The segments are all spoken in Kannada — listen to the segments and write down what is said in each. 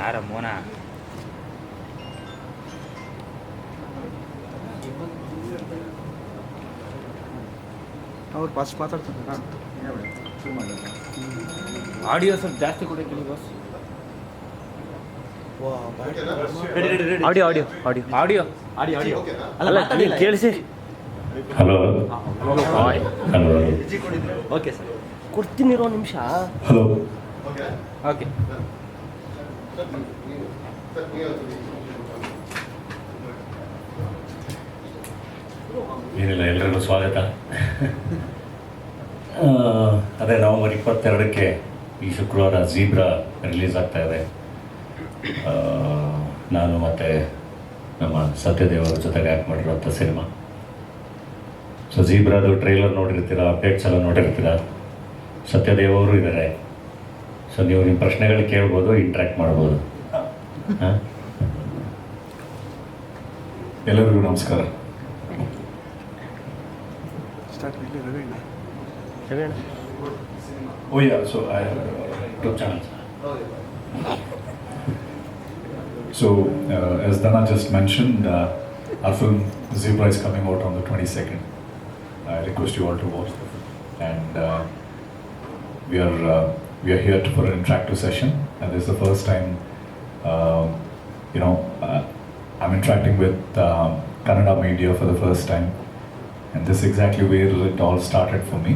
ಯಾರ ಮೋನ ಅವ್ರು ಫಸ್ಟ್ ಮಾತಾಡ್ತಾರೆ. ಆಡಿಯೋ ಸ್ವಲ್ಪ ಜಾಸ್ತಿ ಕೊಡೋಕೆ boss. Audio audio audio audio audio audio ಅಲ್ಲ ಕೇಳಿಸಿ. ಹಲೋ ಹಲೋ ಓಕೆ ಸರ್ ಕೊಡ್ತೀನಿ, ಇರೋ ನಿಮಿಷ. ಹಲೋ ಓಕೆ ಏನಿಲ್ಲ, ಎಲ್ರಿಗೂ ಸ್ವಾಗತ. ಅದೇ ನವಂಬರ್ 22ಕ್ಕೆ ಈ ಶುಕ್ರವಾರ ಝೀಬ್ರಾ ರಿಲೀಸ್ ಆಗ್ತಾ ಇದೆ. ನಾನು ಮತ್ತು ನಮ್ಮ ಸತ್ಯದೇವ್ ಅವ್ರ ಜೊತೆಗೆ ಆ್ಯಕ್ಟ್ ಮಾಡಿರೋಂಥ ಸಿನಿಮಾ. ಸೊ ಝೀಬ್ರಾದು ಟ್ರೈಲರ್ ನೋಡಿರ್ತೀರ, ಅಪ್ಡೇಟ್ಸ್ ಎಲ್ಲ ನೋಡಿರ್ತೀರ. ಸತ್ಯದೇವ್ ಅವರು ಇದ್ದಾರೆ. ಸೊ ನೀವು ನಿಮ್ಮ ಪ್ರಶ್ನೆಗಳು ಕೇಳ್ಬೋದು, ಇಂಟ್ರ್ಯಾಕ್ಟ್ ಮಾಡ್ಬೋದು. ಹಾಂ, ಎಲ್ಲರಿಗೂ ನಮಸ್ಕಾರ. Oh yeah, so I have YouTube channel. So as Dana just mentioned, our film Zebra is coming out on the 22nd. I request you all to watch the film. And we are here for an interactive session, and this is the first time I'm interacting with Kannada media for the first time, and this is exactly where it all started for me.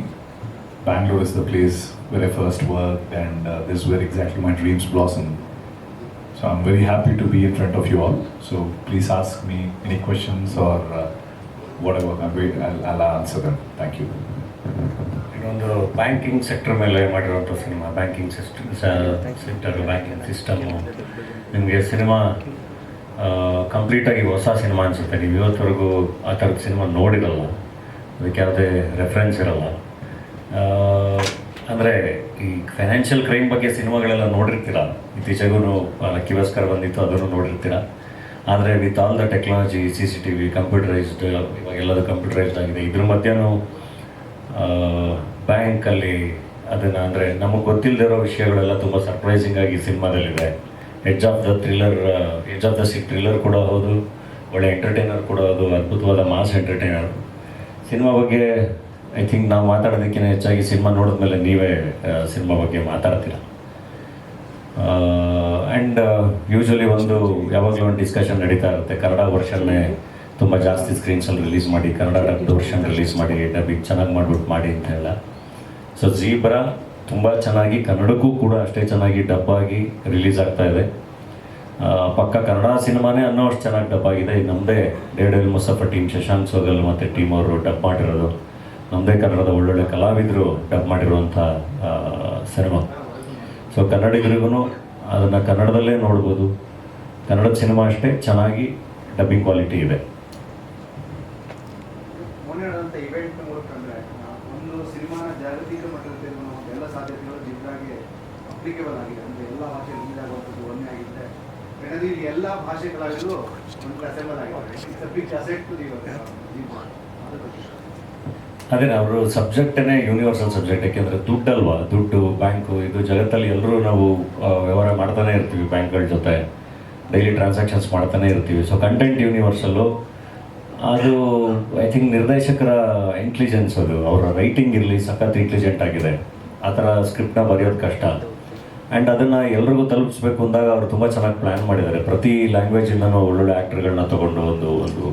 Bangalore is the place where I first worked, and this is where exactly my dreams blossomed. So I'm very happy to be in front of you all. So please ask me any questions or whatever. I'll answer them. Thank you. ಇದೊಂದು ಬ್ಯಾಂಕಿಂಗ್ ಸೆಕ್ಟರ್ ಮೇಲೆ ಮಾಡಿರೋಂಥ cinema. Banking sector, banking system. ನಿಮಗೆ ಸಿನಿಮಾ ಕಂಪ್ಲೀಟಾಗಿ ಹೊಸ ಸಿನಿಮಾ ಅನಿಸುತ್ತೆ. ನೀವು ಇವತ್ತವರೆಗೂ ಆ ಥರದ ಸಿನಿಮಾ ನೋಡಿರಲ್ಲ, ಅದಕ್ಕೆ ಯಾವುದೇ ರೆಫರೆನ್ಸ್ ಇರಲ್ಲ. ಅಂದರೆ ಈ ಫೈನಾನ್ಷಿಯಲ್ ಕ್ರೈಮ್ ಬಗ್ಗೆ ಸಿನಿಮಾಗಳೆಲ್ಲ ನೋಡಿರ್ತೀರ, ಇತ್ತೀಚೆಗೂ ಲಕ್ಕಿಭಾಸ್ಕರ್ ಬಂದಿತ್ತು, ಅದನ್ನು ನೋಡಿರ್ತೀರ. ಆದರೆ with all the technology, CCTV, computerised, ಇವಾಗ ಎಲ್ಲದು ಕಂಪ್ಯೂಟರೈಸ್ಡ್ ಆಗಿದೆ. ಇದ್ರ ಮಧ್ಯನೂ ಬ್ಯಾಂಕಲ್ಲಿ ಅದನ್ನು ಅಂದರೆ ನಮಗೆ ಗೊತ್ತಿಲ್ಲದಿರೋ ವಿಷಯಗಳೆಲ್ಲ ತುಂಬ ಸರ್ಪ್ರೈಸಿಂಗ್ ಆಗಿ ಸಿನಿಮಾದಲ್ಲಿದೆ. Edge of the seat thriller ಕೂಡ ಹೌದು, ಒಳ್ಳೆ ಎಂಟರ್ಟೈನರ್ ಕೂಡ ಹೌದು, ಅದ್ಭುತವಾದ ಮಾಸ್ ಎಂಟರ್ಟೈನರ್. ಸಿನಿಮಾ ಬಗ್ಗೆ ಐ ಥಿಂಕ್ ನಾವು ಮಾತಾಡೋದಕ್ಕಿಂತ ಹೆಚ್ಚಾಗಿ ಸಿನಿಮಾ ನೋಡಿದ್ಮೇಲೆ ನೀವೇ ಸಿನಿಮಾ ಬಗ್ಗೆ ಮಾತಾಡ್ತೀರ. ಆ್ಯಂಡ್ ಯೂಶ್ವಲಿ ಯಾವಾಗಲೂ ಒಂದು ಡಿಸ್ಕಷನ್ ನಡೀತಾ ಇರುತ್ತೆ. ಕನ್ನಡ ವರ್ಷನ್ನೇ ತುಂಬ ಜಾಸ್ತಿ ಸ್ಕ್ರೀನ್ಸಲ್ಲಿ ರಿಲೀಸ್ ಮಾಡಿ, ಕನ್ನಡ ಡಬ್ಡ್ ವರ್ಷನ್ ರಿಲೀಸ್ ಮಾಡಿ, ಡಬ್ಬಿಂಗ್ ಚೆನ್ನಾಗಿ ಮಾಡಿ ಅಂತ ಹೇಳ. ಸೊ ಝೀಬ್ರಾ ತುಂಬ ಚೆನ್ನಾಗಿ ಕನ್ನಡಕ್ಕೂ ಕೂಡ ಅಷ್ಟೇ ಚೆನ್ನಾಗಿ ಡಬ್ ಆಗಿ ರಿಲೀಸ್ ಆಗ್ತಾ ಇದೆ. ಪಕ್ಕ ಕನ್ನಡ ಸಿನಿಮಾನೇ ಅನ್ನೋ ಅಷ್ಟು ಚೆನ್ನಾಗಿ ಡಬ್ ಆಗಿದೆ. ನಮ್ಮದೇ ಡೇಡಲ್ ಮುಸಫ ಟೀಮ್, ಶಶಾಂಕ್ ಸೋಗಲ್ ಮತ್ತು ಟೀಮ್ ಅವರು ಡಬ್ ಮಾಡಿರೋದು. ನಮ್ಮದೇ ಕನ್ನಡದ ಒಳ್ಳೊಳ್ಳೆ ಕಲಾವಿದರು ಡಬ್ ಮಾಡಿರುವಂಥ ಸಿನಿಮಾ. ಸೊ ಕನ್ನಡಿಗರಿಗೂ ಅದನ್ನು ಕನ್ನಡದಲ್ಲೇ ನೋಡ್ಬೋದು. ಕನ್ನಡದ ಸಿನಿಮಾ ಅಷ್ಟೇ ಚೆನ್ನಾಗಿ ಡಬ್ಬಿಂಗ್ ಕ್ವಾಲಿಟಿ ಇದೆ. ಇವೆಂಟ್ ಮೂಲಕ ಅಂದರೆ ಒಂದು ಸಿನಿಮಾನ ಜಾಗತಿಕ ಮಟ್ಟದಲ್ಲಿ ಎಲ್ಲ ಸಾಧ್ಯತೆಗಳು ಜಿಬ್ರಾಗೆ ಅಪ್ಲಿಕೇಬಲ್ ಆಗಿದೆ. ಅಂದರೆ ಎಲ್ಲ ಭಾಷೆ ರಿಲೀಸ್ ಆಗುವಂಥದ್ದು ಒಂದೇ ಆಗಿದೆ. ಬೆಳದಲ್ಲಿ ಎಲ್ಲ ಭಾಷೆಗಳಾಗಲು ಒಂದು ಅಸೆಂಬಲ್ ಆಗಿದೆ. It's a big asset to the ಅದೇ ಅವರು ಸಬ್ಜೆಕ್ಟೇ ಯೂನಿವರ್ಸಲ್ ಸಬ್ಜೆಕ್ಟ್. ಯಾಕೆಂದರೆ ದುಡ್ಡಲ್ವಾ, ದುಡ್ಡು, ಬ್ಯಾಂಕು, ಇದು ಜಗತ್ತಲ್ಲಿ ಎಲ್ಲರೂ ನಾವು ವ್ಯವಹಾರ ಮಾಡ್ತಾನೆ ಇರ್ತೀವಿ. ಬ್ಯಾಂಕ್ಗಳ ಜೊತೆ ಡೈಲಿ ಟ್ರಾನ್ಸಾಕ್ಷನ್ಸ್ ಮಾಡ್ತಾನೆ ಇರ್ತೀವಿ. So content universal. ಅದು ಐ ಥಿಂಕ್ ನಿರ್ದೇಶಕರ ಇಂಟೆಲಿಜೆನ್ಸ್, ಅದು ಅವರ ರೈಟಿಂಗ್ ಇರಲಿ ಸಖತ್ ಇಂಟೆಲಿಜೆಂಟ್ ಆಗಿದೆ. ಆ ಥರ ಸ್ಕ್ರಿಪ್ಟ್ನ ಬರೆಯೋದು ಕಷ್ಟ. ಆ್ಯಂಡ್ ಅದನ್ನು ಎಲ್ರಿಗೂ ತಲುಪಿಸ್ಬೇಕು ಅಂದಾಗ ಅವರು ತುಂಬ ಚೆನ್ನಾಗಿ ಪ್ಲ್ಯಾನ್ ಮಾಡಿದ್ದಾರೆ. ಪ್ರತಿ ಲ್ಯಾಂಗ್ವೇಜಿಂದನೂ ಒಳ್ಳೊಳ್ಳೆ ಆ್ಯಕ್ಟರ್ಗಳನ್ನ ತೊಗೊಂಡು ಒಂದು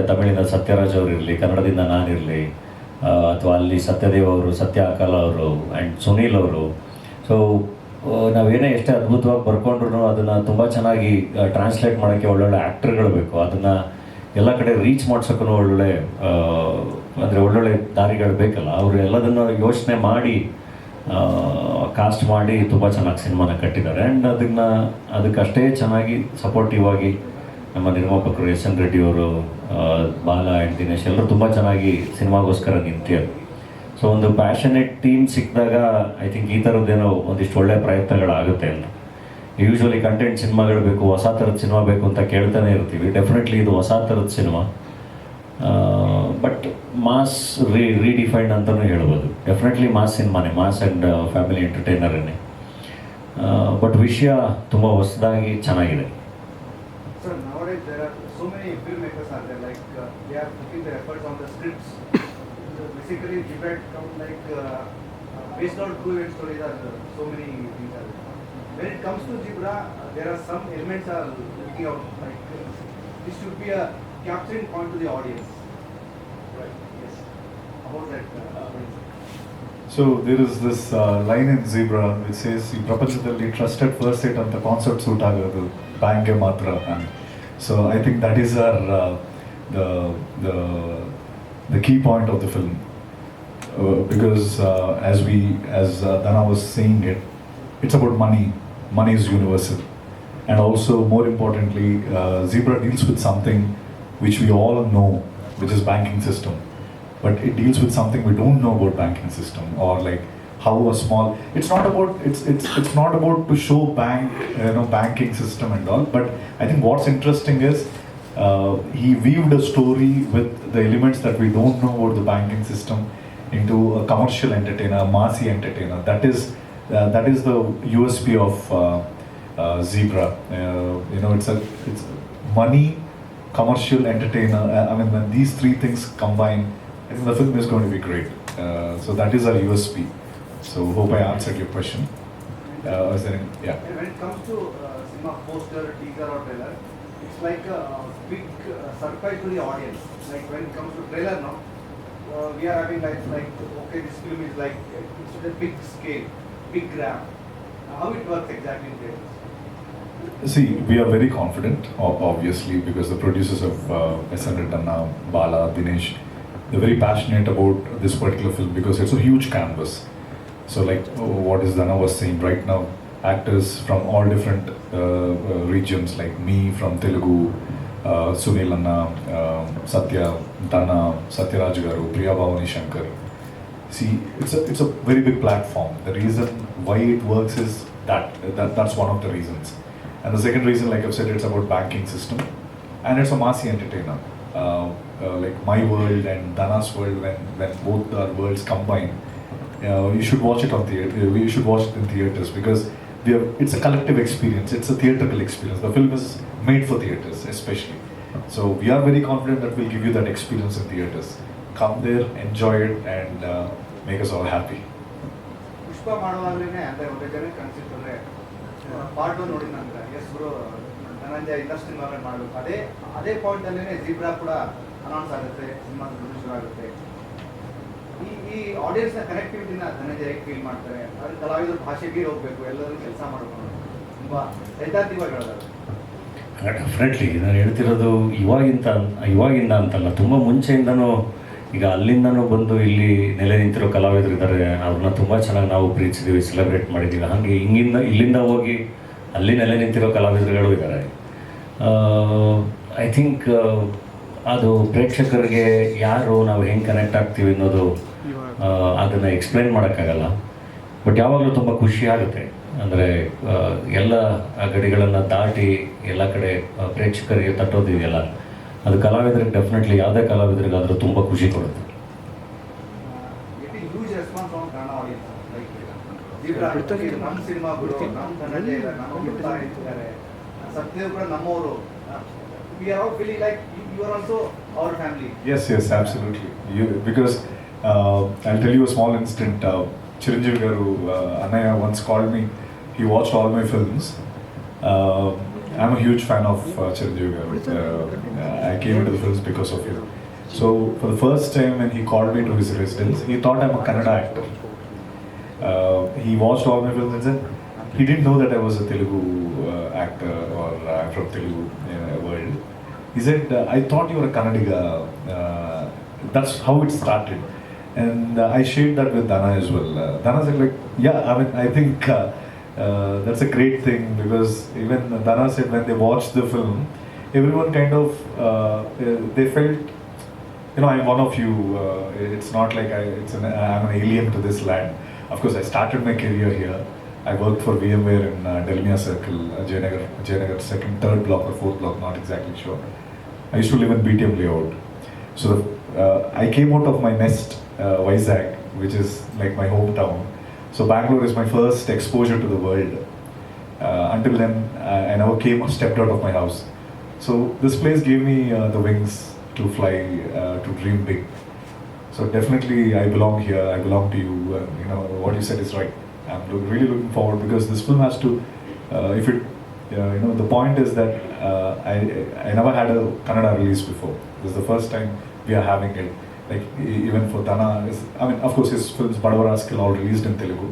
ತಮಿಳಿಂದ ಸತ್ಯರಾಜ್ ಅವರು ಇರಲಿ, ಕನ್ನಡದಿಂದ ನಾನಿರಲಿ, ಅಥವಾ ಅಲ್ಲಿ ಸತ್ಯದೇವ್ ಅವರು, ಸತ್ಯ ಅಕಾಲ ಅವರು, ಆ್ಯಂಡ್ ಸುನೀಲ್ ಅವರು. ಸೊ ನಾವೇನೇ ಎಷ್ಟೇ ಅದ್ಭುತವಾಗಿ ಬರ್ಕೊಂಡ್ರು ಅದನ್ನು ತುಂಬ ಚೆನ್ನಾಗಿ ಟ್ರಾನ್ಸ್ಲೇಟ್ ಮಾಡೋಕ್ಕೆ ಒಳ್ಳೊಳ್ಳೆ ಆ್ಯಕ್ಟರ್ಗಳು ಬೇಕು. ಅದನ್ನು ಎಲ್ಲ ಕಡೆ ರೀಚ್ ಮಾಡ್ಸೋಕ್ಕೂ ಒಳ್ಳೊಳ್ಳೆ ದಾರಿಗಳು ಬೇಕಲ್ಲ. ಅವರು ಎಲ್ಲದನ್ನು ಯೋಚನೆ ಮಾಡಿ ಕಾಸ್ಟ್ ಮಾಡಿ ತುಂಬ ಚೆನ್ನಾಗಿ ಸಿನಿಮಾನ ಕಟ್ಟಿದ್ದಾರೆ. ಆ್ಯಂಡ್ ಅದಕ್ಕಷ್ಟೇ ಚೆನ್ನಾಗಿ ಸಪೋರ್ಟಿವ್ ಆಗಿ ನಮ್ಮ ನಿರ್ಮಾಪಕರು SN ರೆಡ್ಡಿ ಅವರು, ಬಾಲ ಆ್ಯಂಡ್ ದಿನೇಶ್ ಎಲ್ಲರೂ ತುಂಬ ಚೆನ್ನಾಗಿ ಸಿನಿಮಾಗೋಸ್ಕರ ನಿಂತಿದ್ದಾರೆ. ಸೊ ಒಂದು ಪ್ಯಾಷನೇಟ್ ಟೀಮ್ ಸಿಕ್ಕಿದಾಗ ಐ ಥಿಂಕ್ ಈ ಥರದ್ದೇನೋ ಒಂದಿಷ್ಟು ಒಳ್ಳೆಯ ಪ್ರಯತ್ನಗಳಾಗುತ್ತೆ ಅಂತ. ಯೂಶ್ವಲಿ ಕಂಟೆಂಟ್ ಸಿನಿಮಾಗಳು ಬೇಕು, ಹೊಸ ಥರದ ಸಿನಿಮಾ ಬೇಕು ಅಂತ ಕೇಳ್ತಾನೆ ಇರ್ತೀವಿ. ಡೆಫಿನೆಟ್ಲಿ ಇದು ಹೊಸ ಥರದ ಸಿನಿಮಾ. ಬಟ್ ಮಾಸ್ ರೀಡಿಫೈನ್ಡ್ ಅಂತಲೂ ಹೇಳ್ಬೋದು. ಡೆಫಿನೆಟ್ಲಿ ಮಾಸ್ ಸಿನಿಮಾನೇ, ಮಾಸ್ ಆ್ಯಂಡ್ ಫ್ಯಾಮಿಲಿ ಎಂಟರ್ಟೈನರೇ. ಬಟ್ ವಿಷಯ ತುಂಬ ಹೊಸದಾಗಿ ಚೆನ್ನಾಗಿದೆ. Sir, nowadays there are so many filmmakers are there, like they are putting their efforts on the scripts. So basically, debate come like based on true event stories are so many things are there. When it comes to Zebra, there are some elements are looking out like this should be a capturing point to the audience. Right. Yes. About that. So there is this line in Zebra which says ಈ ಪ್ರಪಂಚದಲ್ಲಿ ಟ್ರಸ್ಟೆಡ್ ಫಸ್ಟ್ ಏಟ್ ಅಂತ ಕಾನ್ಸೆಪ್ಟ್ ಸೂಟ್ ಆಗೋದು ಬ್ಯಾಂಕ್ಗೆ ಮಾತ್ರ. And so I think that is our the key point of the film, because as Dana was saying it's about money. Money is universal, and also more importantly, Zebra deals with something which we all know, which is banking system. But it deals with something we don't know about banking system, or like how a small. It's not about to show banking system and all. But I think what's interesting is he weaved a story with the elements that we don't know about the banking system into a commercial entertainer, a massy entertainer. That is the USP of Zebra. It's money, commercial, entertainer. I mean, when these three things combine, I think the film is going to be great. So that is our USP. So hope I answered your question. Is there any, yeah. And when it comes to cinema poster, teaser or trailer, it's like a big surprise to the audience. Like when it comes to trailer now, we are having like okay, this film is like it's a big scale, big grab. How it works exactly in trailers? See, we are very confident, obviously, because the producers of S.N. Reddanna, Bala, Dinesh, they're very passionate about this particular film because it's a huge canvas. So like what is Dana was saying right now, actors from all different regions, like me from Telugu, Sunil Anna, Satya, Dana, Satyaraj Garu, Priya Bhavani Shankar. See, it's a very big platform. The reason why it works is that's one of the reasons. And the second reason, like I've said, it's about banking system, and it's a massy entertainer. Like my world and Dana's world, when both our worlds combine, you should watch it on theater. You should watch it in theaters because it's a collective experience. It's a theatrical experience. The film is made for theaters, especially. So we are very confident that we'll give you that experience in theaters. Come there, enjoy it, and make us all happy. ಪುಷ್ಪ ಮಾಡುವಾಗಲೇ ಅಂದರೆ ಒಂದು ಜನ ಕನ್ಸಿಟ್ರೆ ಪಾರ್ಟ್ 1 ನೋಡಿ ನಂತರ ಎಸ್ ಬ್ರೋ ಧನಂಜಯ ಇಂಡಸ್ಟ್ರಿ ಮಾಡಬೇಕು ಅದೇ ಪಾಯಿಂಟಲ್ಲೇ ಜೀಬ್ರಾ ಕೂಡ ಅನೌನ್ಸ್ ಆಗುತ್ತೆ, ಸಿನಿಮಾ ಪ್ರೊಡ್ಯೂಸರ್ ಆಗುತ್ತೆ. ಈ ಆಡಿಯನ್ಸ್ನ ಕನೆಕ್ಟಿವಿಟಿನ ಧನಂಜಯ ಹೇಗೆ ಫೀಲ್ ಮಾಡ್ತಾರೆ? ಅದು ಕಲಾವಿದರ ಭಾಷೆಗೆ ಹೋಗಬೇಕು, ಎಲ್ಲರೂ ಕೆಲಸ ಮಾಡಬೇಕು, ತುಂಬ ಸೈದ್ಧಾಂತಿಕವಾಗಿ ಹೇಳೋದು. ಡೆಫಿನೆಟ್ಲಿ ನಾನು ಹೇಳ್ತಿರೋದು ಇವಾಗಿಂದ ಅಂತಲ್ಲ, ತುಂಬ ಮುಂಚೆಯಿಂದನೂ. ಈಗ ಅಲ್ಲಿಂದನೂ ಬಂದು ಇಲ್ಲಿ ನೆಲೆ ನಿಂತಿರೋ ಕಲಾವಿದರು ಇದ್ದಾರೆ, ಅವ್ರನ್ನ ತುಂಬ ಚೆನ್ನಾಗಿ ನಾವು ಪ್ರೀತಿಸಿದ್ದೀವಿ, ಸೆಲೆಬ್ರೇಟ್ ಮಾಡಿದ್ದೀವಿ. ಹಾಗೆ ಇಲ್ಲಿಂದ ಹೋಗಿ ಅಲ್ಲಿ ನೆಲೆ ನಿಂತಿರೋ ಕಲಾವಿದರುಗಳು ಇದ್ದಾರೆ. ಐ ಥಿಂಕ್ ಅದು ಪ್ರೇಕ್ಷಕರಿಗೆ ಯಾರು ನಾವು ಹೆಂಗೆ ಕನೆಕ್ಟ್ ಆಗ್ತೀವಿ ಅನ್ನೋದು ಅದನ್ನು ಎಕ್ಸ್ಪ್ಲೈನ್ ಮಾಡೋಕ್ಕಾಗಲ್ಲ. ಬಟ್ ಯಾವಾಗಲೂ ತುಂಬ ಖುಷಿ ಆಗುತ್ತೆ. ಅಂದರೆ ಎಲ್ಲ ಗಡಿಗಳನ್ನು ದಾಟಿ ಎಲ್ಲ ಕಡೆ ಪ್ರೇಕ್ಷಕರಿಗೆ ತಟ್ಟೋದಿದೆಯಲ್ಲ, ಅದು ಕಲಾವಿದರಿಗೆ ಡೆಫಿನೆಟ್ಲಿ ಯಾವುದೇ ಕಲಾವಿದರಿಗಾದರೂ ತುಂಬ ಖುಷಿ ಕೊಡುತ್ತೆ. ನಮ್ಮ ಸಿನಿಮಾಗಳು ನಮ್ಮ ಧನಂಜಯ ನಮ್ಮ ಇದ್ದಾರೆ, ಸತ್ಯ ಕೂಡ ನಮ್ಮವರು. We are all feeling like you are also our family. Yes, absolutely. Because I'll tell you a small incident. Chiranjeevi Garu, Annaya once called me. He watched all my films. I'm a huge fan of Chiranjeevi Garu. I came into the films because of him. So for the first time when he called me to his residence, he thought I'm a Kannada actor. He watched all my films and said he didn't know that I was a Telugu actor or I'm from Telugu world. He said, I thought you were a Kannadiga. That's how it started. And I shared that with Dana as well. Dana said like, yeah, I mean, I think that's a great thing because even Dana said when they watched the film, everyone kind of, they felt, I'm one of you. It's not like I'm an alien to this land. Of course, I started my career here. I worked for VMware in Delmia Circle, Jayanagar 2nd, 3rd block or 4th block, not exactly sure. I used to live in BTM layout. So I came out of my nest, Vizag, which is like my hometown. So Bangalore is my first exposure to the world. Until then, I never stepped out of my house. So this place gave me the wings to fly, to dream big. So definitely I belong here, I belong to you. You know, what you said is right. I'm really looking forward because this film has to, the point is that I never had a Kannada release before. This is the first time we are having it. Like even for Dana, of course his films Badava Rascal all released in Telugu.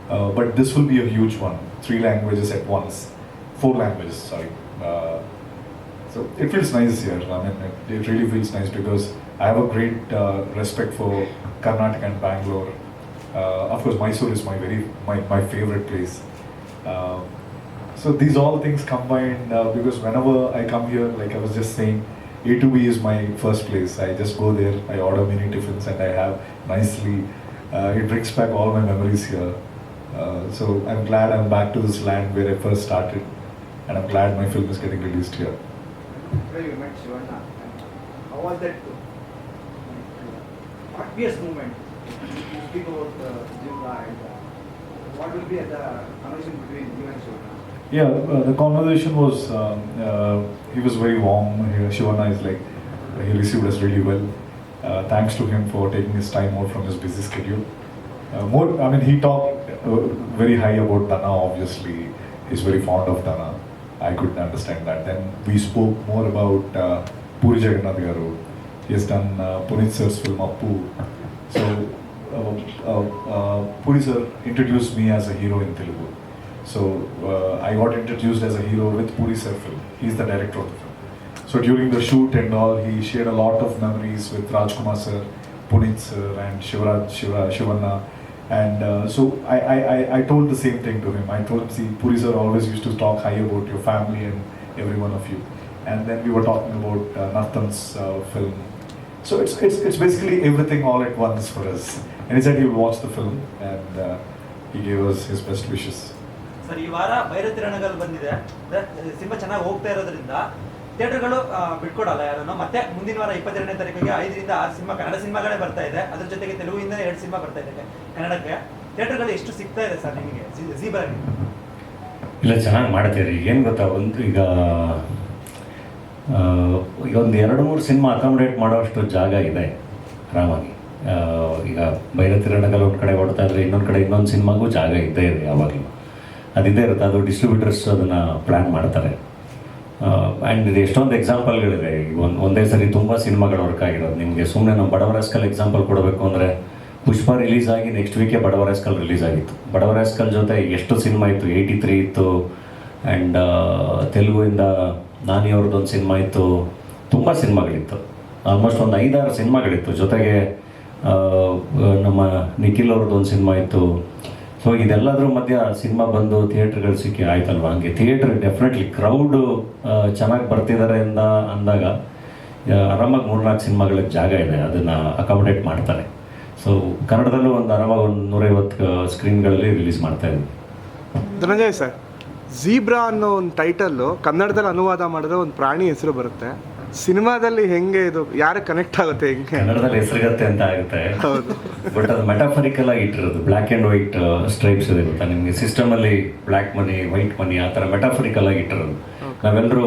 But this will be a huge one. 3 languages at once. 4 languages, sorry. So it feels nice here. It really feels nice because I have a great respect for Karnataka and Bangalore. Of course, Mysore is my favorite place. So these all things combined because whenever I come here, like I was just saying, A2B is my first place. I just go there, I order mini tiffins and I have nicely. It brings back all my memories here. So I'm glad I'm back to this land where I first started, and I'm glad my film is getting released here. Today you met Shivanna. How was that? Happiest moment. You speak about Zebra and what will be the conversation between you and Shivanna? Yeah, the conversation was, he was very warm. Shivanna is like, he received us really well. Thanks to him for taking his time out from his busy schedule. He talked very high about Dana, obviously. He's very fond of Dana. I could understand that. Then we spoke more about Puri Jagannath Garu. He has done Punit sir's film Appu. So Puri sir introduced me as a hero in Telugu. So I got introduced as a hero with Puri sir film. He's the director of the film. So during the shoot and all, he shared a lot of memories with Rajkumar sir, Punit sir and Shivanna. And so I told the same thing to him. I told him, see, Puri sir always used to talk high about your family and every one of you. And then we were talking about Nartan's film. So it's basically everything all at once for us. And he said he would watch the film and he gave us his best wishes. Sir, ಈ ವಾರ ಬೈರತಿರಣಗಲ್ ಬಂದಿದೆ. ಸಿನಿಮಾ ಚೆನ್ನಾಗಿ ಹೋಗ್ತಾ ಇರೋದ್ರಿಂದ ಥಿಯೇಟರ್ಗಳು ಬಿಟ್ಕೊಡಲ್ಲ ಯಾರನ್ನು. ಮತ್ತೆ ಮುಂದಿನ ವಾರ 22ನೇ ತಾರೀಕಿಗೆ 5 ರಿಂದ 6 ಸಿನಿಮಾ ಕನ್ನಡ ಸಿನಿಮಾಗಳೇ ಬರ್ತಾ ಇದೆ. ಅದ್ರ ಜೊತೆಗೆ ತೆಲುಗುವಿಂದ 2 ಸಿನಿಮಾ ಬರ್ತಾ ಇದೆ ಕನ್ನಡಕ್ಕೆ. ಥಿಯೇಟರ್ಗಳು ಎಷ್ಟು ಸಿಗ್ತಾ ಇದೆ ಸರ್ ನಿಮಗೆ ಝೀಬ್ರಾಗೆ? ಇಲ್ಲ, ಚೆನ್ನಾಗಿ ಮಾಡ್ತೀರಿ. ಏನು ಗೊತ್ತಾ, ಈಗ ಒಂದು 2-3 ಸಿನಿಮಾ ಅಕಾಮಡೇಟ್ ಮಾಡೋಷ್ಟು ಜಾಗ ಇದೆ ಆರಾಮಾಗಿ. ಈಗ ಬೈರತಿರಣಗಲ್ ಒಂದು ಕಡೆ ಓಡ್ತಾ ಇದ್ರೆ ಇನ್ನೊಂದು ಕಡೆ ಇನ್ನೊಂದು ಸಿನಿಮಾಗೂ ಜಾಗ ಇದ್ದೇ ಇದೆ. ಯಾವಾಗಲೂ ಅದಿದ್ದೇ ಇರುತ್ತೆ. ಅದು ಡಿಸ್ಟ್ರಿಬ್ಯೂಟರ್ಸ್ ಅದನ್ನು ಪ್ಲ್ಯಾನ್ ಮಾಡ್ತಾರೆ. ಆ್ಯಂಡ್ ಇದು ಎಷ್ಟೊಂದು ಎಕ್ಸಾಂಪಲ್ಗಳಿದೆ. ಒಂದೇ ಸರಿ ತುಂಬ ಸಿನಿಮಾಗಳು ವರ್ಕ್ ಆಗಿರೋದು. ನಿಮಗೆ ಸುಮ್ಮನೆ ನಮ್ಮ ಬಡವ ರಾಸ್ಕಲ್ ಎಕ್ಸಾಂಪಲ್ ಕೊಡಬೇಕು ಅಂದರೆ, ಪುಷ್ಪ ರಿಲೀಸ್ ಆಗಿ ನೆಕ್ಸ್ಟ್ ವೀಕೆ ಬಡವ ರಾಸ್ಕಲ್ ರಿಲೀಸ್ ಆಗಿತ್ತು. ಬಡವ ರಾಸ್ಕಲ್ ಜೊತೆ ಎಷ್ಟು ಸಿನಿಮಾ ಇತ್ತು, 83 ಇತ್ತು. ಆ್ಯಂಡ್ ತೆಲುಗುವಿಂದ ನಾನಿ ಅವ್ರದ್ದೊಂದು ಸಿನಿಮಾ ಇತ್ತು. ತುಂಬ ಸಿನಿಮಾಗಳಿತ್ತು. ಆಲ್ಮೋಸ್ಟ್ ಒಂದು 5-6 ಸಿನಿಮಾಗಳಿತ್ತು. ಜೊತೆಗೆ ನಮ್ಮ ನಿಖಿಲ್ ಅವ್ರದ್ದೊಂದು ಸಿನಿಮಾ ಇತ್ತು. ಸೊ ಇದೆಲ್ಲದ್ರ ಮಧ್ಯ ಸಿನಿಮಾ ಬಂದು ಥಿಯೇಟ್ರ್ಗಳು ಸಿಕ್ಕಿ ಆಯ್ತಲ್ವ. ಹಂಗೆ ಥಿಯೇಟ್ರ್ ಡೆಫಿನೆಟ್ಲಿ ಕ್ರೌಡು ಚೆನ್ನಾಗಿ ಬರ್ತಿದ್ದಾರೆ ಅಂದಾಗ ಆರಾಮಾಗಿ 3-4 ಸಿನಿಮಾಗಳಿಗೆ ಜಾಗ ಇದೆ. ಅದನ್ನು ಅಕಾಮಡೇಟ್ ಮಾಡ್ತಾರೆ. ಸೊ ಕನ್ನಡದಲ್ಲೂ ಆರಾಮಾಗಿ 150 ಸ್ಕ್ರೀನ್ಗಳಲ್ಲಿ ರಿಲೀಸ್ ಮಾಡ್ತಾ ಇದ್ವಿ. ಧನಂಜಯ್ ಸರ್, ಝೀಬ್ರಾ ಅನ್ನೋ ಒಂದು ಟೈಟಲ್ಲು ಕನ್ನಡದಲ್ಲಿ ಅನುವಾದ ಮಾಡಿದ್ರೆ ಒಂದು ಪ್ರಾಣಿ ಹೆಸರು ಬರುತ್ತೆ. ಸಿನಿಮಾದಲ್ಲಿ ಹೆಂಗೆ ಇದು ಯಾರು ಕನೆಕ್ಟ್ ಆಗುತ್ತೆ? ಹೆಂಗೆ ಕನ್ನಡದಲ್ಲಿ ಹೆಸರುಗತ್ತೆ ಅಂತ ಆಗುತ್ತೆ. ಹೌದು, ಬಟ್ ಅದು ಮೆಟಾಫರಿಕಲ್ ಆಗಿ ಇಟ್ಟಿರೋದು. ಬ್ಲ್ಯಾಕ್ ಆ್ಯಂಡ್ ವೈಟ್ ಸ್ಟ್ರೈಪ್ಸ್ ಇದೆ ಗೊತ್ತಾ ನಿಮಗೆ. ಸಿಸ್ಟಮಲ್ಲಿ ಬ್ಲ್ಯಾಕ್ ಮನಿ, ವೈಟ್ ಮನಿ ಆ ಥರ ಮೆಟಾಫರಿಕಲ್ ಆಗಿ ಇಟ್ಟಿರೋದು. ನಾವೆಲ್ಲರೂ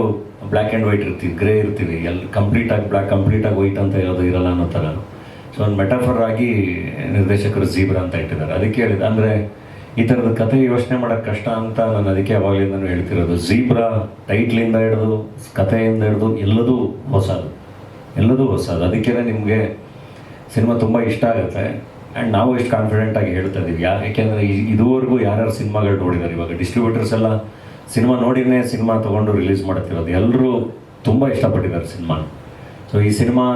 ಬ್ಲ್ಯಾಕ್ ಆ್ಯಂಡ್ ವೈಟ್ ಇರ್ತೀವಿ, ಗ್ರೇ ಇರ್ತೀವಿ. ಕಂಪ್ಲೀಟಾಗಿ ಬ್ಲ್ಯಾಕ್, ಕಂಪ್ಲೀಟಾಗಿ ವೈಟ್ ಅಂತ ಯಾವುದು ಇರಲ್ಲ ಅನ್ನೋ ಥರ. ಸೊ ಒಂದು ಮೆಟಾಫರ್ ಆಗಿ ನಿರ್ದೇಶಕರು ಝೀಬ್ರಾ ಅಂತ ಇಟ್ಟಿದ್ದಾರೆ. ಅದಕ್ಕೆ ಹೇಳಿದೆ, ಅಂದರೆ ಈ ಥರದ ಕಥೆ ಯೋಚನೆ ಮಾಡೋಕ್ಕೆ ಕಷ್ಟ ಅಂತ ನಾನು ಅದಕ್ಕೆ ಅವಾಗಲಿಂದನೂ ಹೇಳ್ತಿರೋದು. ಝೀಬ್ರಾ ಟೈಟ್ಲಿಂದ ಹಿಡಿದು ಕಥೆಯಿಂದ ಹಿಡಿದು ಎಲ್ಲದೂ ಹೊಸದು. ಅದಕ್ಕೇ ನಿಮಗೆ ಸಿನಿಮಾ ತುಂಬ ಇಷ್ಟ ಆಗುತ್ತೆ. ಆ್ಯಂಡ್ ನಾವು ಎಷ್ಟು ಕಾನ್ಫಿಡೆಂಟಾಗಿ ಹೇಳ್ತಾ ಇದ್ದೀವಿ. ಯಾಕೆಂದರೆ ಇದುವರೆಗೂ ಯಾರ್ಯಾರು ಸಿನಿಮಾಗಳು ನೋಡಿದ್ದಾರೆ, ಇವಾಗ ಡಿಸ್ಟ್ರಿಬ್ಯೂಟರ್ಸ್ ಎಲ್ಲ ಸಿನಿಮಾ ನೋಡಿನೇ ಸಿನಿಮಾ ತೊಗೊಂಡು ರಿಲೀಸ್ ಮಾಡ್ತಿರೋದು. ಎಲ್ಲರೂ ತುಂಬ ಇಷ್ಟಪಟ್ಟಿದ್ದಾರೆ ಸಿನಿಮಾ. ಸೊ ಈ ಸಿನಿಮಾ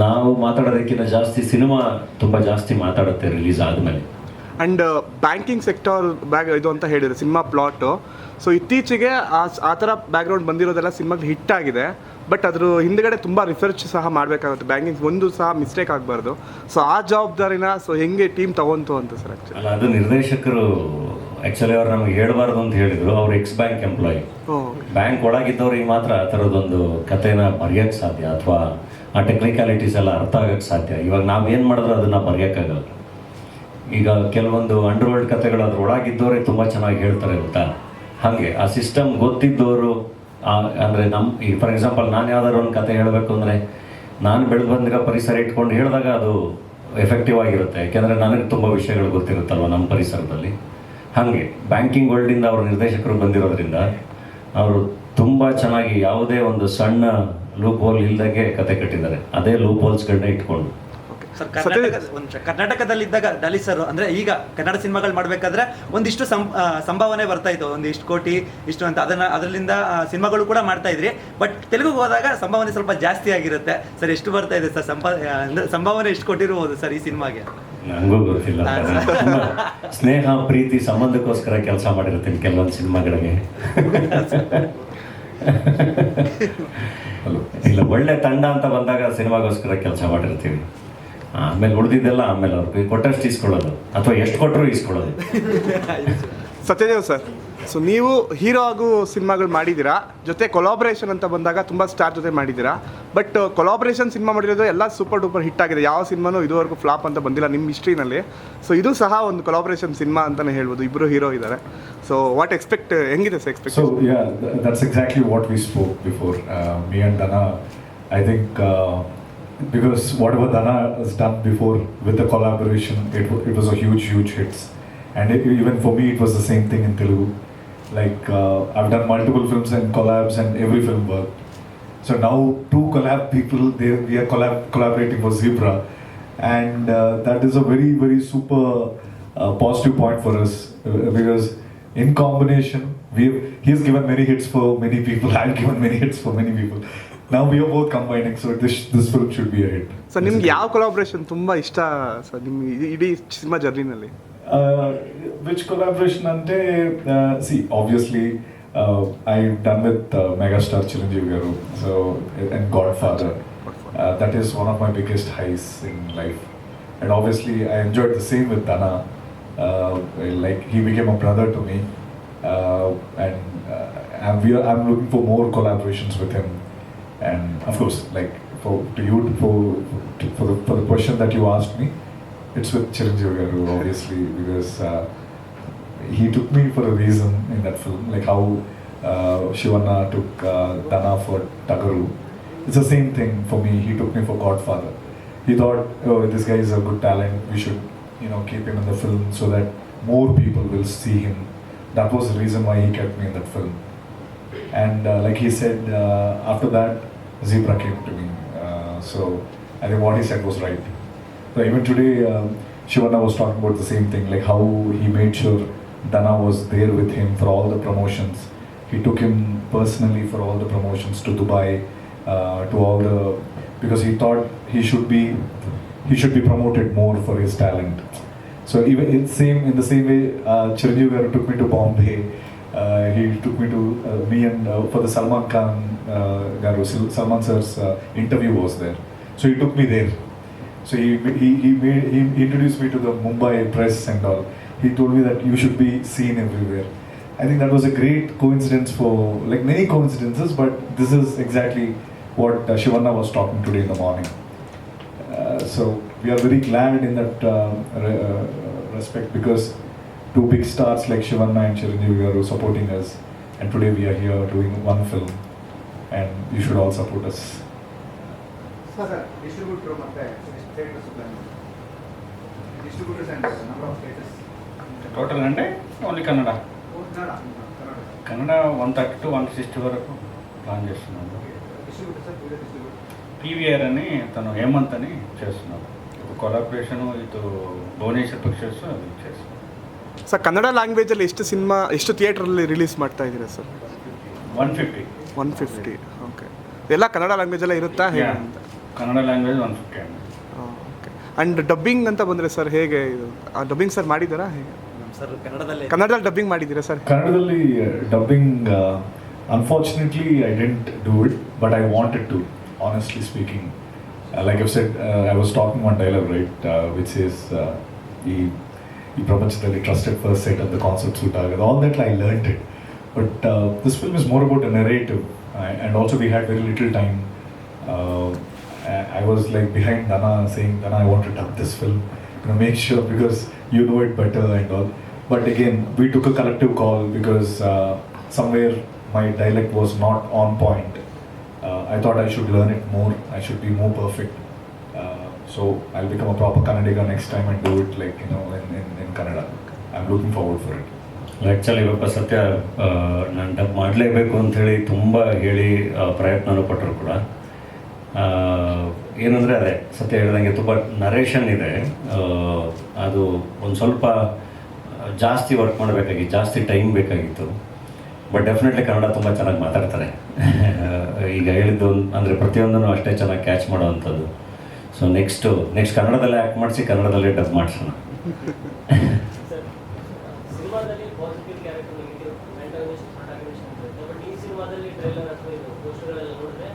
ನಾವು ಮಾತಾಡೋದಕ್ಕಿಂತ ಜಾಸ್ತಿ ಸಿನಿಮಾ ತುಂಬ ಜಾಸ್ತಿ ಮಾತಾಡುತ್ತೆ ರಿಲೀಸ್ ಆದಮೇಲೆ. ಆ್ಯಂಡ್ ಬ್ಯಾಂಕಿಂಗ್ ಸೆಕ್ಟರ್ ಇದು ಅಂತ ಹೇಳಿದ್ರು ಸಿನಿಮಾ ಪ್ಲಾಟು. ಸೊ ಇತ್ತೀಚೆಗೆ ಆ ಥರ ಬ್ಯಾಕ್ಗ್ರೌಂಡ್ ಬಂದಿರೋದೆಲ್ಲ ಸಿನಿಮಾಗೆ ಹಿಟ್ ಆಗಿದೆ. ಬಟ್ ಅದ್ರ ಹಿಂದ್ಗಡೆ ತುಂಬ ರಿಸರ್ಚ್ ಸಹ ಮಾಡಬೇಕಾಗುತ್ತೆ. ಬ್ಯಾಂಕಿಂಗ್ ಒಂದು ಸಹ ಮಿಸ್ಟೇಕ್ ಆಗಬಾರ್ದು. ಸೊ ಆ ಜವಾಬ್ದಾರಿನ ಹೆಂಗೆ ಟೀಮ್ ತಗೊಂತು ಅಂತ ಸರ್? ಅಲ್ಲ, ಅದು ನಿರ್ದೇಶಕರು ಆ್ಯಕ್ಚುಲಿ ಅವ್ರು ನಮಗೆ ಹೇಳಬಾರ್ದು ಅಂತ ಹೇಳಿದರು. ಅವ್ರು ಎಕ್ಸ್ ಬ್ಯಾಂಕ್ ಎಂಪ್ಲಾಯಿ. ಬ್ಯಾಂಕ್ ಒಳಗಿದ್ದವ್ರಿಗೆ ಮಾತ್ರ ಆ ಥರದೊಂದು ಕಥೆನ ಬರೆಯೋಕ್ಕೆ ಸಾಧ್ಯ, ಅಥವಾ ಆ ಟೆಕ್ನಿಕ್ಯಾಲಿಟೀಸ್ ಎಲ್ಲ ಅರ್ಥ ಆಗೋಕ್ಕೆ ಸಾಧ್ಯ. ಇವಾಗ ನಾವೇನು ಮಾಡಿದ್ರೂ ಅದನ್ನು ಬರೆಯೋಕ್ಕಾಗಲ್ಲ. ಈಗ ಕೆಲವೊಂದು ಅಂಡರ್ವರ್ಲ್ಡ್ ಕಥೆಗಳು ಅದ್ರ ಒಳಗಿದ್ದವರೇ ತುಂಬ ಚೆನ್ನಾಗಿ ಹೇಳ್ತಾರೆ ಗೊತ್ತಾ. ಹಾಗೆ ಆ ಸಿಸ್ಟಮ್ ಗೊತ್ತಿದ್ದವರು ಅಂದರೆ ಈ ಫಾರ್ ಎಕ್ಸಾಂಪಲ್ ನಾನು ಯಾವ್ದಾದ್ರು ಒಂದು ಕತೆ ಹೇಳಬೇಕು ಅಂದರೆ ನಾನು ಬೆಳೆದು ಬಂದಿರೋ ಪರಿಸರ ಇಟ್ಕೊಂಡು ಹೇಳಿದಾಗ ಅದು ಎಫೆಕ್ಟಿವ್ ಆಗಿರುತ್ತೆ. ಯಾಕೆಂದರೆ ನನಗೆ ತುಂಬ ವಿಷಯಗಳು ಗೊತ್ತಿರುತ್ತಲ್ವ ನಮ್ಮ ಪರಿಸರದಲ್ಲಿ. ಹಾಗೆ ಬ್ಯಾಂಕಿಂಗ್ ವರ್ಲ್ಡಿಂದ ಅವರು ನಿರ್ದೇಶಕರು ಬಂದಿರೋದ್ರಿಂದ ಅವರು ತುಂಬ ಚೆನ್ನಾಗಿ ಯಾವುದೇ ಒಂದು ಸಣ್ಣ ಲೂಪ್ ಹೋಲ್ ಇಲ್ದಂಗೆ ಕತೆ ಕಟ್ಟಿದ್ದಾರೆ. ಅದೇ ಲೂಪ್ ಹೋಲ್ಸ್ಗಳನ್ನ ಇಟ್ಕೊಂಡು. ಸರ್ ಕರ್ನಾಟಕದಲ್ಲಿದ್ದಾಗ ಡಾಲಿ ಸರ್ ಅಂದ್ರೆ ಈಗ ಕನ್ನಡ ಸಿನಿಮಾಗಳು ಮಾಡಬೇಕಾದ್ರೆ ಒಂದಿಷ್ಟು ಸಂಭಾವನೆ ಬರ್ತಾ ಇತ್ತು, ಒಂದಿಷ್ಟು ಕೋಟಿ ಇಷ್ಟು ಅಂತ, ಅದರಿಂದ ಸಿನಿಮಾಗಳು ಕೂಡ ಮಾಡ್ತಾ ಇದ್ರಿ. ಬಟ್ ತೆಲುಗಿಗೆ ಹೋದಾಗ ಸಂಭಾವನೆ ಸ್ವಲ್ಪ ಜಾಸ್ತಿ ಆಗಿರುತ್ತೆ ಸರ್. ಎಷ್ಟು ಬರ್ತಾ ಇದೆ ಸರ್ ಅಂದ್ರೆ ಸಂಭಾವನೆ ಎಷ್ಟು ಕೊಟ್ಟಿರ್ಬೋದು ಸರ್ ಈ ಸಿನಿಮಾಗೆ? ನನಗೂ ಗೊತ್ತಿಲ್ಲ. ಸ್ನೇಹ ಪ್ರೀತಿ ಸಂಬಂಧಕ್ಕೋಸ್ಕರ ಕೆಲಸ ಮಾಡಿರ್ತೀನಿ ಕೆಲವೊಂದು ಸಿನಿಮಾಗಳಿಗೆ. ಇಲ್ಲ, ಒಳ್ಳೆ ತಂಡ ಅಂತ ಬಂದಾಗ ಸಿನಿಮಾಗೋಸ್ಕರ ಕೆಲಸ ಮಾಡಿರ್ತೀವಿ. ಆಮೇಲೆ ಉಳಿದಿದ್ದೆಲ್ಲ ಆಮೇಲೆ ಅವ್ರಿಗೆ ಕೊಟ್ಟಷ್ಟು ಇಸ್ಕೊಳ್ಳೋದು ಅಥವಾ ಎಷ್ಟು ಕೊಟ್ಟರು ಇಸ್ಕೊಳ್ಳೋದು. ಸತ್ಯದೇವ್ ಸರ್, ಸೊ ನೀವು ಹೀರೋ ಆಗು ಸಿನಿಮಾಗಳು ಮಾಡಿದ್ದೀರಾ, ಜೊತೆ ಕೊಲಾಬ್ರೇಷನ್ ಅಂತ ಬಂದಾಗ ತುಂಬ ಸ್ಟಾರ್ ಜೊತೆ ಮಾಡಿದ್ದೀರಾ. ಬಟ್ ಕೊಲಾಬ್ರೇಷನ್ ಸಿನಿಮಾ ಮಾಡಿರೋದು ಎಲ್ಲ ಸೂಪರ್ ಡೂಪರ್ ಹಿಟ್ ಆಗಿದೆ. ಯಾವ ಸಿನಿಮಾನೂ ಇದುವರೆಗೂ ಫ್ಲಾಪ್ ಅಂತ ಬಂದಿಲ್ಲ ನಿಮ್ಮ ಹಿಸ್ಟ್ರಿನಲ್ಲಿ. ಸೊ ಇದು ಸಹ ಒಂದು ಕೊಲಾಬ್ರೇಷನ್ ಸಿನಿಮಾ ಅಂತಲೇ ಹೇಳ್ಬೋದು. ಇಬ್ಬರು ಹೀರೋ ಇದ್ದಾರೆ. ಸೊ ವಾಟ್ ಎಕ್ಸ್ಪೆಕ್ಟ್, ಹೆಂಗಿದೆ sir expect? So yeah, that's exactly what we spoke before. Me and Dana, I think because whatever Dana has done before with the collaboration, it was a huge hits. And even for me, it was the same thing in Telugu. Like I've done multiple films and collabs, and every film worked. So now two collab people, we are collaborating for Zebra, and that is a very super positive point for us because in combination, he's given many hits for many people. I've given many hits for many people. Now we are both combining, so this film should be a hit. Sir ನಿಮ್ಗೆ ಯಾವ ಕೊಲಾಬ್ರೇಷನ್ ತುಂಬ ಇಷ್ಟ ಸರ್ ನಿಮ್ಮ ಇಡೀ cinema ಜರ್ನಿನಲ್ಲಿ? Which collaboration ante see, obviously I've done with megastar Chiranjeevi garu, so and Godfather. That is one of my biggest highs in life, and obviously I enjoyed the same with Dana. Like he became a brother to me, and I'm looking for more collaborations with him. And of course, like for the question that you asked me, it's with Chiranjeevi garu, obviously, because he took me for a reason in that film, like how Shivanna took Dana for Tagaru. It's the same thing for me. He took me for Godfather. He thought, oh, this guy is a good talent, we should, keep him in the film so that more people will see him. That was the reason why he kept me in that film. And like he said, after that, Zebra came to me. So I think what he said was right. So even today, Shivanna was talking about the same thing, like how he made sure Dana was there with him for all the promotions. He took him personally for all the promotions to Dubai, to all the, because he thought he should be promoted more for his talent. So even in the same way, Chiranjeevi garu took me to Bombay. He took me to me and for the Salman Khan garu, Salman sir's interview was there. So he took me there. So he introduced me to the Mumbai press and all. He told me that you should be seen everywhere. I think that was a great coincidence, for like many coincidences, but this is exactly what Shivanna was talking today in the morning. So we are very glad in that respect, because two big stars like Shivanna and Chiranjeevi are supporting us, and today we are here doing one film, and you should all support us. Sir distributor ಮತ್ತೆ theaters plan distributors and number of theaters total అంటే ఓన్లీ కన్నడ కన్నడ 130 to 160 వరకు ప్లాన్ చేస్తున్నాము. డిస్ట్రిబ్యూటర్ సార్ డిస్ట్రిబ్యూటర్ పీవీఆర్ అని తను హేమంత్ అని చేస్తున్నాడు. కొలాబరేషన్ ఇటు ಭುವನೇಶ್ವರ್ ಪಿಕ್ಚರ್ಸ್ ಅದು చేస్తున్నాం. ಸರ್ ಕನ್ನಡ ಲ್ಯಾಂಗ್ವೇಜಲ್ಲಿ ಎಷ್ಟು ಥಿಯೇಟ್ರಲ್ಲಿ ರಿಲೀಸ್ ಮಾಡ್ತಾ ಇದ್ದೀರಾ ಸರ್? 150. ಓಕೆ. ಎಲ್ಲ ಕನ್ನಡ ಲ್ಯಾಂಗ್ವೇಜಲ್ಲೇ ಇರುತ್ತಾ ಹೇಗೆ ಅಂತ? ಕನ್ನಡ ಲ್ಯಾಂಗ್ವೇಜ್ 150 ಅಂడి. ಓಕೆ. ಆ್ಯಂಡ್ ಡಬ್ಬಿಂಗ್ ಅಂತ ಬಂದರೆ ಸರ್ ಹೇಗೆ ಇದು ಡಬ್ಬಿಂಗ್ ಸರ್ ಮಾಡಿದ್ದಾರಾ ಹೇಗೆ ಸರ್? ಕನ್ನಡದಲ್ಲಿ ಡಬ್ಬಿಂಗ್ ಮಾಡಿದ್ದೀರಾ ಸರ್? ಕನ್ನಡದಲ್ಲಿ dubbing unfortunately I didn't do it, but I wanted to, honestly speaking. Like I've said, I was talking one dialogue, right, which says ಈ ಪ್ರಪಂಚದಲ್ಲಿ trusted first sight of the concept suit agadu. All that I learned it, but this film is more about a narrative, and also we had very little time, I was like behind Dana saying, Dana, I want to dub this film, make sure because you know it better and all. But again, we took a collective call because somewhere my dialect was not on point. I thought I should learn it more, I should be more perfect. So I'll become a proper Kannadiga next time and do it like, in Kannada. I'm looking forward for it. Actually ಇವಾಗ ಸತ್ಯ ನಾನು ಡಬ್ ಮಾಡಲೇಬೇಕು ಅಂಥೇಳಿ ತುಂಬ ಹೇಳಿ ಪ್ರಯತ್ನನೂ ಪಟ್ಟರು ಕೂಡ. ಏನಂದರೆ ಅದೇ ಸತ್ಯ ಹೇಳ್ದಂಗೆ ತುಂಬ ನರೇಷನ್ ಇದೆ, ಅದು ಒಂದು ಸ್ವಲ್ಪ ಜಾಸ್ತಿ ವರ್ಕ್ ಮಾಡಬೇಕಾಗಿತ್ತು, ಜಾಸ್ತಿ ಟೈಮ್ ಬೇಕಾಗಿತ್ತು. ಬಟ್ ಡೆಫಿನೆಟ್ಲಿ ಕನ್ನಡ ತುಂಬ ಚೆನ್ನಾಗಿ ಮಾತಾಡ್ತಾರೆ. ಈಗ ಹೇಳಿದ್ದು ಅಂದರೆ ಪ್ರತಿಯೊಂದನ್ನು ಅಷ್ಟೇ ಚೆನ್ನಾಗಿ ಕ್ಯಾಚ್ ಮಾಡೋವಂಥದ್ದು. ಸೊ ನೆಕ್ಸ್ಟ್ ಕನ್ನಡದಲ್ಲೇ ಆ್ಯಕ್ಟ್ ಮಾಡಿಸಿ ಕನ್ನಡದಲ್ಲೇ ಡಬ್ ಮಾಡಿಸೋಣ. ಸಿನಿಮಾದಲ್ಲಿ ಪಾಸಿಟಿವ್ ಕ್ಯಾರೆಕ್ಟರ್ ನೆಗೆಟಿವ್ ಆಂಟಾಗನಿಸ್ಟ್ ಪ್ರೊಟಾಗನಿಸ್ಟ್ ಅಂತ ಇರುತ್ತೆ. ಬಟ್ ಈ ಸಿನಿಮಾದಲ್ಲಿ ಟ್ರೈಲರ್ ಅಥವಾ ಇದು ಪೋಸ್ಟರ್ಗಳೆಲ್ಲ ನೋಡಿದ್ರೆ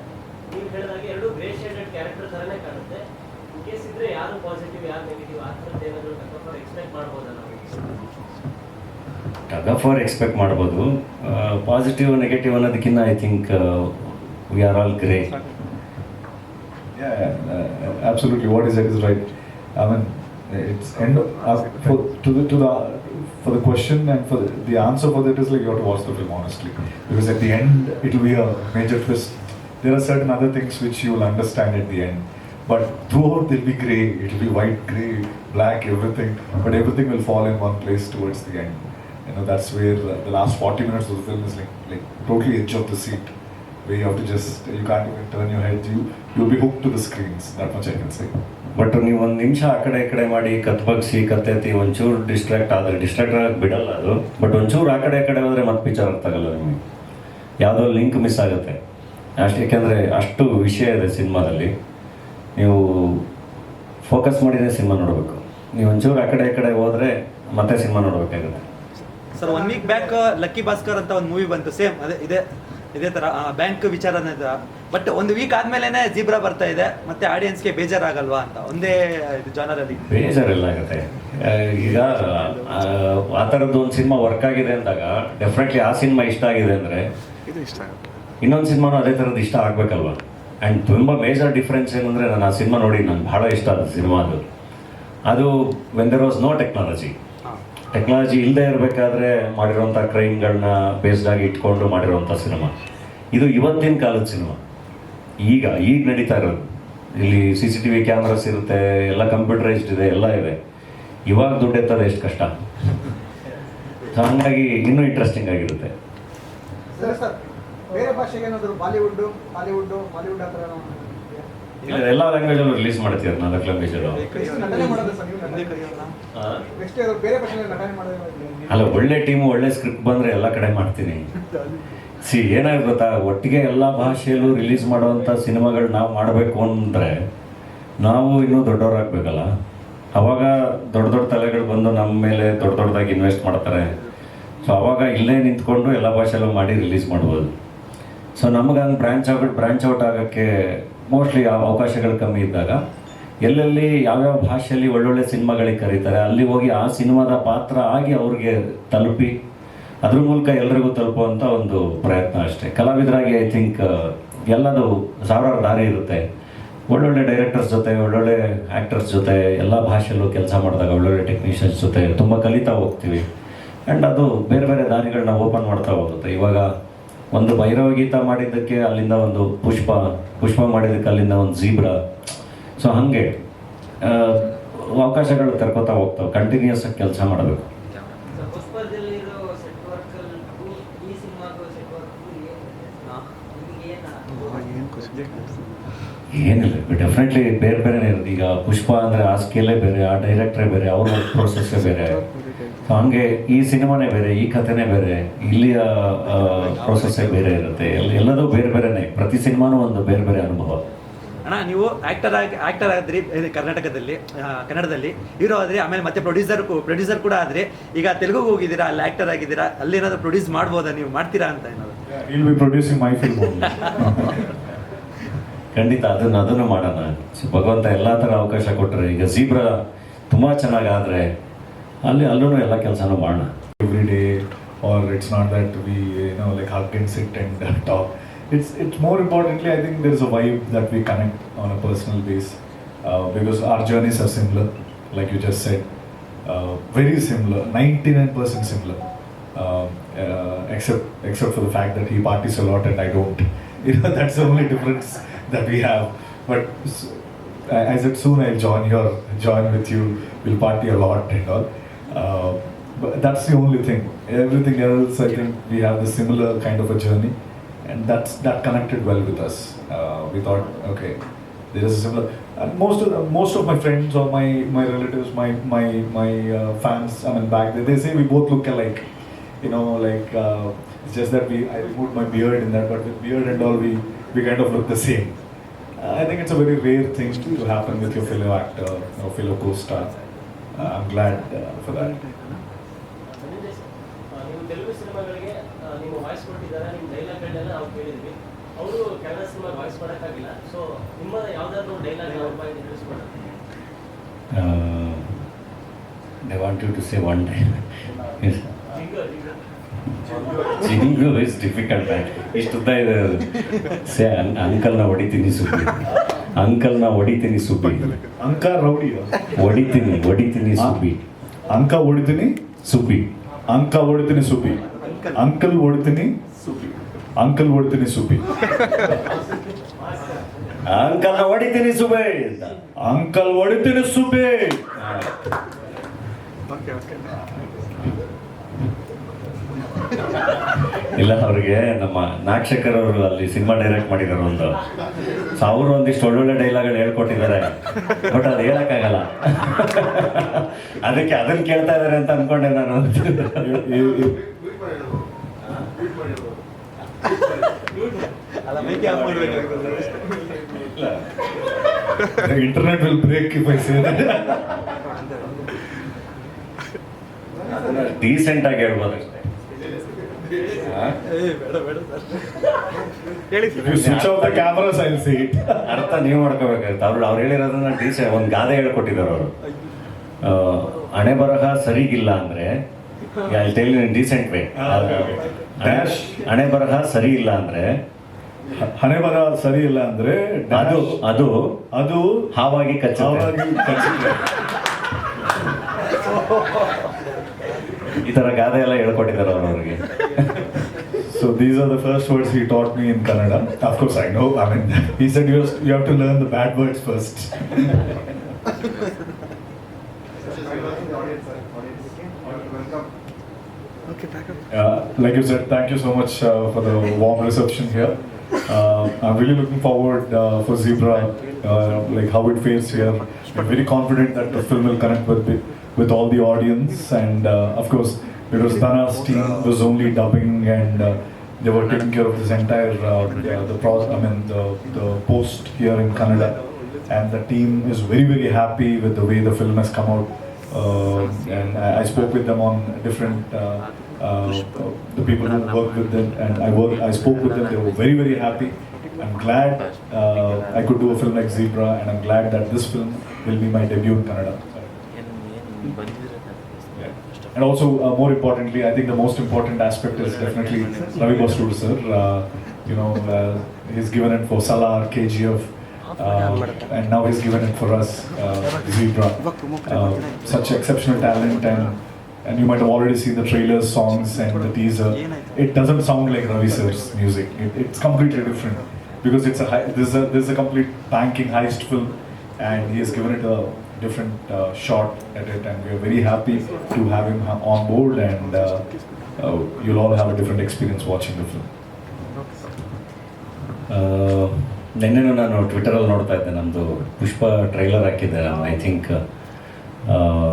ನೀವು ಹೇಳಿದಾಗೆ ಎರಡು ಗ್ರೇ ಶೇಡೆಡ್ ಕ್ಯಾರೆಕ್ಟರ್ ಥರನೇ ಕಾಣುತ್ತೆ. ಇನ್ ಕೇಸ್ ಇದ್ರೆ ಯಾರು ಪಾಸಿಟಿವ್ ಯಾರು ನೆಗೆಟಿವ್ ಆ ಥರದ್ದು ಏನಾದರೂ ಕನ್ಫರ್ಮ್ ಎಕ್ಸ್ಪೆಕ್ಟ್ ಮಾಡ್ಬೋದಾ ನಾವು? ಟಗ್ ಆಫ್ ವಾರ್ ಎಕ್ಸ್ಪೆಕ್ಟ್ ಮಾಡ್ಬೋದು. ಪಾಸಿಟಿವ್ ನೆಗೆಟಿವ್ ಅನ್ನೋದಕ್ಕಿಂತ I think we are all grey. Yeah, absolutely. What is right. I mean, it's end for the question and for the answer for that is like you have to watch the film honestly, because at the end it will be a major twist. There are certain other things which you will understand at the end, but throughout they'll be grey. It will be white, grey, black, everything. But everything will fall in one place towards the end. That's where the last 40 minutes of the film is like totally edge of the seat, where you have to you can't even turn your head. You'll be hooked to the screens. That much I can say. But ನೀವು ಒಂದು ನಿಮಿಷ ಆ ಕಡೆ ಮಾಡಿ ಕತ್ಬಗ್ಸಿ ಕತ್ತೆತ್ತಿ ಒಂಚೂರು ಡಿಸ್ಟ್ರಾಕ್ಟ್ ಆಗಕ್ಕೆ ಬಿಡಲ್ಲ ಅದು. ಬಟ್ ಒಂಚೂರು ಆ ಕಡೆ ಹೋದರೆ ಮತ್ತೆ ಪಿಕ್ಚರ್ ಅರ್ಥ ಆಗಲ್ಲ ನಿಮಗೆ, ಯಾವುದೋ ಲಿಂಕ್ ಮಿಸ್ ಆಗುತ್ತೆ ಅಷ್ಟು. ಯಾಕೆಂದರೆ ಅಷ್ಟು ವಿಷಯ ಇದೆ ಸಿನಿಮಾದಲ್ಲಿ, ನೀವು ಫೋಕಸ್ ಮಾಡಿದರೆ ಸಿನಿಮಾ ನೋಡಬೇಕು. ನೀವು ಒಂಚೂರು ಆ ಕಡೆ ಹೋದರೆ ಮತ್ತೆ ಸಿನಿಮಾ ನೋಡಬೇಕಾಗುತ್ತೆ. Sir 1 week back Lucky Baskhar ಅಂತ ಒಂದು ಮೂವಿ ಬಂತು, ಸೇಮ್ ಇದೇ ಥರ ಬ್ಯಾಂಕ್ ವಿಚಾರನೇ ಥರ. ಬಟ್ 1 ವೀಕ್ ಆದಮೇಲೆ ಜೀಬ್ರಾ ಬರ್ತಾ ಇದೆ, ಮತ್ತೆ ಆಡಿಯನ್ಸ್ಗೆ ಬೇಜಾರಾಗಲ್ವಾ ಅಂತ ಒಂದೇ ಇದು ಜಾನರಲ್ಲಿ? ಬೇಜಾರೆಲ್ಲ ಆಗುತ್ತೆ. ಈಗ ಆ ಥರದ್ದು ಒಂದು ಸಿನಿಮಾ ವರ್ಕ್ ಆಗಿದೆ ಅಂದಾಗ ಡೆಫಿನೆಟ್ಲಿ ಆ ಸಿನಿಮಾ ಇಷ್ಟ ಆಗಿದೆ ಅಂದರೆ ಇದು ಇಷ್ಟ ಆಗುತ್ತೆ, ಇನ್ನೊಂದು ಸಿನಿಮಾನು ಅದೇ ಥರದ್ದು ಇಷ್ಟ ಆಗಬೇಕಲ್ವ. ಆ್ಯಂಡ್ ತುಂಬ ಮೇಜರ್ ಡಿಫ್ರೆನ್ಸ್ ಏನಂದರೆ ನಾನು ಆ ಸಿನಿಮಾ ನೋಡಿ ನಂಗೆ ಭಾಳ ಇಷ್ಟ ಆದ ಸಿನಿಮಾ ಅದು when there was no technology ಇಲ್ಲದೆ ಇರಬೇಕಾದ್ರೆ ಮಾಡಿರೋಂಥ ಕ್ರೈಮ್ಗಳನ್ನ ಬೇಸ್ಡ್ ಆಗಿ ಇಟ್ಕೊಂಡು ಮಾಡಿರೋಂಥ ಸಿನಿಮಾ. ಇದು ಇವತ್ತಿನ ಕಾಲದ ಸಿನಿಮಾ, ಈಗ ನಡೀತಾ ಇರೋದು. ಇಲ್ಲಿ CCTV ಕ್ಯಾಮ್ರಾಸ್ ಇರುತ್ತೆ, ಎಲ್ಲ ಕಂಪ್ಯೂಟರೈಸ್ಡ್ ಇದೆ, ಎಲ್ಲ ಇದೆ. ಇವಾಗ ದುಡ್ಡು ಎತ್ತೋದು ಎಷ್ಟು ಕಷ್ಟ. ಸೊ ಹಾಗಾಗಿ ಇನ್ನೂ ಇಂಟ್ರೆಸ್ಟಿಂಗ್ ಆಗಿರುತ್ತೆ. ಸರ್ ಬೇರೆ ಭಾಷೆಗೆ ಏನಾದರೂ ಬಾಲಿವುಡ್ ಆ ಥರ ಎಲ್ಲ ಲ್ಯಾಂಗ್ವೇಜಲ್ಲೂ ರಿಲೀಸ್ ಮಾಡ್ತೀವಿ, 4 ಲ್ಯಾಂಗ್ವೇಜಲ್ಲೂ. ನಟನೆ ಮಾಡೋದು ಸರ್ ನೀವು ನೆಕ್ಸ್ಟ್ ಬೇರೆ ಭಾಷೆಗೆ ನಟನೆ ಮಾಡೋದು? ಅಲ್ಲ, ಒಳ್ಳೆ ಟೀಮು ಒಳ್ಳೆ ಸ್ಕ್ರಿಪ್ಟ್ ಬಂದರೆ ಎಲ್ಲ ಕಡೆ ಮಾಡ್ತೀನಿ. ಏನಾಗಿ ಗೊತ್ತಾ, ಒಟ್ಟಿಗೆ ಎಲ್ಲ ಭಾಷೆಯಲ್ಲೂ ರಿಲೀಸ್ ಮಾಡುವಂಥ ಸಿನಿಮಾಗಳು ನಾವು ಮಾಡಬೇಕು ಅಂದರೆ ನಾವು ಇನ್ನೂ ದೊಡ್ಡವರಾಗಬೇಕಲ್ಲ. ಆವಾಗ ದೊಡ್ಡ ತಲೆಗಳು ಬಂದು ನಮ್ಮ ಮೇಲೆ ದೊಡ್ಡದಾಗಿ ಇನ್ವೆಸ್ಟ್ ಮಾಡ್ತಾರೆ. ಸೊ ಆವಾಗ ಇಲ್ಲೇ ನಿಂತ್ಕೊಂಡು ಎಲ್ಲ ಭಾಷೆಯಲ್ಲೂ ಮಾಡಿ ರಿಲೀಸ್ ಮಾಡ್ಬೋದು. ಸೊ ನಮಗೆ ಹಂಗೆ ಬ್ರ್ಯಾಂಚ್ ಔಟ್ ಆಗೋಕ್ಕೆ ಮೋಸ್ಟ್ಲಿ ಅವಕಾಶಗಳು ಕಮ್ಮಿ ಇದ್ದಾಗ ಎಲ್ಲೆಲ್ಲಿ ಯಾವ್ಯಾವ ಭಾಷೆಯಲ್ಲಿ ಒಳ್ಳೊಳ್ಳೆ ಸಿನಿಮಾಗಳಿಗೆ ಕರೀತಾರೆ ಅಲ್ಲಿ ಹೋಗಿ ಆ ಸಿನಿಮಾದ ಪಾತ್ರ ಆಗಿ ಅವ್ರಿಗೆ ತಲುಪಿ ಅದ್ರ ಮೂಲಕ ಎಲ್ರಿಗೂ ತಲುಪುವಂಥ ಒಂದು ಪ್ರಯತ್ನ ಅಷ್ಟೇ. ಕಲಾವಿದರಾಗಿ ಐ ಥಿಂಕ್ ಎಲ್ಲದು ಸಾವಿರಾರು ದಾರಿ ಇರುತ್ತೆ. ಒಳ್ಳೊಳ್ಳೆ ಡೈರೆಕ್ಟರ್ಸ್ ಜೊತೆ, ಒಳ್ಳೊಳ್ಳೆ ಆ್ಯಕ್ಟರ್ಸ್ ಜೊತೆ ಎಲ್ಲ ಭಾಷೆಯಲ್ಲೂ ಕೆಲಸ ಮಾಡಿದಾಗ ಒಳ್ಳೊಳ್ಳೆ ಟೆಕ್ನಿಷಿಯನ್ಸ್ ಜೊತೆ ತುಂಬ ಕಲಿತಾ ಹೋಗ್ತೀವಿ. ಆ್ಯಂಡ್ ಅದು ಬೇರೆ ಬೇರೆ ದಾರಿಗಳನ್ನ ಓಪನ್ ಮಾಡ್ತಾ ಹೋಗುತ್ತೆ. ಇವಾಗ ಒಂದು ಭೈರವ ಗೀತ ಮಾಡಿದ್ದಕ್ಕೆ ಅಲ್ಲಿಂದ ಒಂದು ಪುಷ್ಪ ಮಾಡಿದ್ದಕ್ಕೆ ಅಲ್ಲಿಂದ ಒಂದು ಜೀಬ್ರಾ. ಸೊ ಹಾಗೆ ಅವಕಾಶಗಳು ಕರ್ಕೋತಾ ಹೋಗ್ತಾವೆ. ಕಂಟಿನ್ಯೂಸ್ ಆಗಿ ಕೆಲಸ ಮಾಡಬೇಕು. ಪುಷ್ಪದಲ್ಲಿರೋ ಸೆಟ್ ವರ್ಕ್ ಈ ಸಿನಿಮಾಗೂ ಸೆಟ್ ವರ್ಕ್ ಏನಿಲ್ಲ, ಡೆಫಿನೆಟ್ಲಿ ಬೇರೆ ಬೇರೆನೇ ಇರುತ್ತೆ. ಈಗ ಪುಷ್ಪ ಅಂದರೆ ಆ ಸ್ಕೇಲೇ ಬೇರೆ, ಆ ಡೈರೆಕ್ಟ್ರೇ ಬೇರೆ, ಅವ್ರ ಪ್ರೋಸೆಸ್ಸೇ ಬೇರೆ. ಸೊ ಹಂಗೆ ಈ ಸಿನಿಮಾನೇ ಬೇರೆ, ಈ ಕಥೆನೇ ಬೇರೆ, ಇಲ್ಲಿಯ ಪ್ರೋಸೆಸ್ಸೇ ಬೇರೆ ಇರುತ್ತೆ. ಎಲ್ಲದೂ ಬೇರೆ ಬೇರೆನೇ. ಪ್ರತಿ ಸಿನಿಮಾನೂ ಒಂದು ಬೇರೆ ಬೇರೆ ಅನುಭವ. ಅಣ್ಣ, ನೀವು ಆ್ಯಕ್ಟರ್ ಆದ್ರಿ ಕರ್ನಾಟಕದಲ್ಲಿ, ಕನ್ನಡದಲ್ಲಿ ಹೀರೋ ಆದ್ರಿ, ಆಮೇಲೆ ಮತ್ತೆ ಪ್ರೊಡ್ಯೂಸರ್ ಕೂಡ ಆದ್ರಿ. ಈಗ ತೆಲುಗುಗೆ ಹೋಗಿದ್ದೀರಾ, ಅಲ್ಲಿ ಆ್ಯಕ್ಟರ್ ಆಗಿದ್ದೀರಾ, ಅಲ್ಲಿ ಏನಾದರೂ ಪ್ರೊಡ್ಯೂಸ್ ಮಾಡ್ಬೋದಾ, ನೀವು ಮಾಡ್ತೀರಾ ಅಂತ ಏನಾದ್ರು? He'll be producing my film only. ಖಂಡಿತ ಅದನ್ನು ಮಾಡೋಣ. ಸೊ ಭಗವಂತ ಎಲ್ಲ ಥರ ಅವಕಾಶ ಕೊಟ್ಟರೆ, ಈಗ ಜೀಬ್ರಾ ತುಂಬ ಚೆನ್ನಾಗಾದರೆ ಅಲ್ಲೂ ಎಲ್ಲ ಕೆಲಸನೂ ಮಾಡೋಣ. Every day, or it's not that we like hug and sit and talk. it's more importantly, I think there's a vibe that we connect on a personal base because our journeys are similar, like you just said, very similar, 99% similar, except for the fact that he parties a lot and I don't. You know, that's the only difference that we have. But I said soon I'll join with you. We'll party a lot and all. But that's the only thing. Everything else, I think we have the similar kind of a journey, and that connected well with us. We thought, okay, there is a similar. And most of my friends or my relatives, my fans, I mean, back there, they say we both look alike. You know, like it's just that I removed my beard in that, but with beard and all, we kind of look the same. I think it's a very rare thing to happen with your fellow actor or fellow co-star. I'm glad for that. Dhananjaya sir, ನೀವು ತೆಲುಗು ಸಿನಿಮಾಗಳಿಗೆ ನೀವು ವಾಯ್ಸ್ ಕೊಟ್ಟಿದ್ದಾರೆ, ನಿಮ್ಮ ಡೈಲಾಗ್ಗಳನ್ನೆಲ್ಲ ನಾವು ಕೇಳಿದ್ವಿ. ಅವರು ಕನ್ನಡ ಸಿನಿಮಾ ವಾಯ್ಸ್ ಮಾಡೋಕ್ಕಾಗಿಲ್ಲ. ಸೊ ನಿಮ್ಮ ಯಾವುದಾದ್ರೂ ಡೈಲಾಗ್ ಅವ್ರ ಬಾಯಿಂದ ಇಂಟ್ರೆಸ್ಟ್ ಮಾಡೋದು? I want you to say one day. ಜಿಂಗು ಜಿಂಗು ಇಸ್ ಡಿಫಿಕಲ್ಟ್. ಇಷ್ಟುದ್ದ ಇದೆ. ಸೇ ಅಂಕಲ್ನ ಹೊಡಿತೀನಿ ಸುಬ್ಬಿ, ಅಂಕಲ್ನ ಹೊಡಿತೀನಿ ಸುಬ್ಬಿ, ಅಂಕ ರೌಡಿ, ಹೊಡಿತೀನಿ ಸುಬ್ಬಿ, ಅಂಕ ಹೊಡಿತೀನಿ ಸುಬ್ಬಿ, ಅಂಕ ಹೊಡಿತೀನಿ ಸುಬ್ಬಿ, ಅಂಕಲ್ ಹೊಡಿತೀನಿ ಸುಬ್ಬಿ, ಅಂಕಲ್ ಹೊಡಿತೀನಿ ಸುಬ್ಬಿ, ಅಂಕಲ್ನ ಹೊಡಿತೀನಿ ಸುಬ್ಬಿ ಅಂತ. ಅಂಕಲ್ ಹೊಡಿತೀನಿ ಸುಬ್ಬಿ. ಇಲ್ಲ, ಅವ್ರಿಗೆ ನಮ್ಮ ನಾಗಶೇಖರ್ ಅವರು ಅಲ್ಲಿ ಸಿನಿಮಾ ಡೈರೆಕ್ಟ್ ಮಾಡಿದ್ದಾರೆ ಒಂದು. ಸೊ ಅವರು ಒಂದಿಷ್ಟು ಒಳ್ಳೊಳ್ಳೆ ಡೈಲಾಗ್ಗಳು ಹೇಳ್ಕೊಟ್ಟಿದ್ದಾರೆ, ಬಟ್ ಅದು ಹೇಳಕ್ಕಾಗಲ್ಲ. ಅದಕ್ಕೆ ಅದನ್ನ ಕೇಳ್ತಾ ಇದಾರೆ ಅಂತ ಅನ್ಕೊಂಡೆ ನಾನು. Internet will break if I say that. Decent ಆಗಿ ಹೇಳ್ಬೋದು ಅಷ್ಟೇ. ಹೇಳಿ If you switch off the cameras, I'll see it. ಅರ್ಥ ನೀವು ಮಾಡ್ಕೋಬೇಕಾಗುತ್ತೆ. ಅವ್ರು ಹೇಳಿರೋದನ್ನ ಒಂದು ಗಾದೆ ಹೇಳ್ಕೊಟ್ಟಿದ್ದಾರೆ ಅವರು. ಹಣೆ ಬರಹ ಸರಿಗಿಲ್ಲ ಅಂದ್ರೆ ಡೀಸೆಂಟ್ ವೇ. ಹಣೆ ಬರಹ ಸರಿ ಇಲ್ಲ ಅಂದ್ರೆ, ಹಣೆ ಬರ ಸರಿ ಇಲ್ಲ ಅಂದ್ರೆ ಅದು ಅದು ಹಾವಾಗಿ ಕಚ್ಚುತ್ತೆ. ಈ ತರ ಗಾದೆ ಎಲ್ಲ ಹೇಳ್ಕೊಟ್ಟಿದ್ದಾರೆ ಅವರು ಅವ್ರಿಗೆ. So these are the first words he taught me in Kannada. Of course, I know. I mean, he said you have to learn the bad words first. Like you said, thank you so much for the warm reception here. I'm really looking forward for Zebra, like how it fares here. I'm very confident that the film will connect with all the audience, and of course, because Dhana's team was only dubbing and they were taking care of this entire the post here in Kannada, and the team is very happy with the way the film has come out. And I spoke with them on different the people who work with them, and I spoke with them. They were very happy. I'm glad I could do a film like Zebra, and I'm glad that this film will be my debut in Kannada. And also, more importantly, I think the most important aspect is definitely Ravi Basrur sir. He's given it for Salar, KGF, and now he's given it for us, Zebra. Such exceptional talent, and you might have already seen the trailers, songs, and the teaser. It doesn't sound like Ravi sir's music. It's completely different because this is a complete banking heist film, and he has given it a different shot at it, and we are very happy to have him on board, and you'll all have a different experience watching the film. ನಿನ್ನೆನೂ ನಾನು ಟ್ವಿಟರಲ್ಲಿ ನೋಡ್ತಾ ಇದ್ದೆ, ನಮ್ಮದು ಪುಷ್ಪ ಟ್ರೈಲರ್ ಹಾಕಿದ್ದೆ. I think